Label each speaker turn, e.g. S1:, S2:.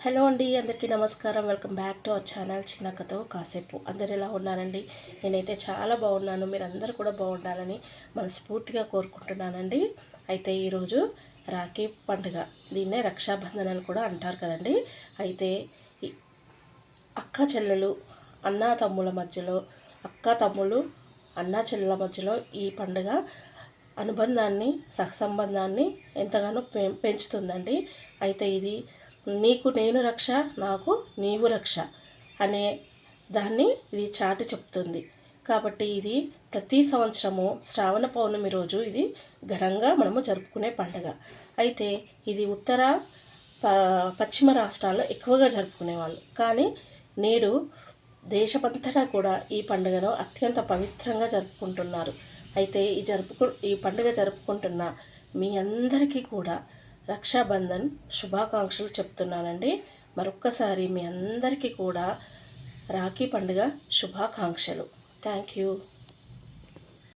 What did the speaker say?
S1: Hello అండి, అందరికీ నమస్కారం. Welcome back to our channel చిన్న కథ కాసేపు. అందరు ఎలా ఉన్నారండి? నేనైతే చాలా బాగున్నాను. మీరందరూ కూడా బాగుండాలని మనస్ఫూర్తిగా కోరుకుంటున్నానండి. అయితే ఈరోజు రాఖీ పండుగ, దీన్నే రక్షాబంధన్ అని కూడా అంటారు కదండి. అయితే అక్క చెల్లెలు, అన్నా తమ్ముల మధ్యలో, అక్క తమ్ములు అన్నా చెల్లెల మధ్యలో ఈ పండుగ అనుబంధాన్ని, సహసంబంధాన్ని ఎంతగానో పెంచుతుందండి. అయితే ఇది నీకు నేను రక్ష, నాకు నీవు రక్ష అనే దాన్ని ఇది చాటి చెప్తుంది. కాబట్టి ఇది ప్రతి సంవత్సరము శ్రావణ పౌర్ణమి రోజు ఇది ఘనంగా మనము జరుపుకునే పండుగ. అయితే ఇది ఉత్తర పశ్చిమ రాష్ట్రాల్లో ఎక్కువగా జరుపుకునేవాళ్ళు. కానీ నేడు దేశమంతటా కూడా ఈ పండుగను అత్యంత పవిత్రంగా జరుపుకుంటున్నారు. అయితే ఈ పండుగ జరుపుకుంటున్న మీ అందరికీ కూడా రక్షాబంధన్ శుభాకాంక్షలు చెప్తున్నానండి. మరొక్కసారి మీ అందరికీ కూడా రాఖీ పండుగ శుభాకాంక్షలు. Thank you.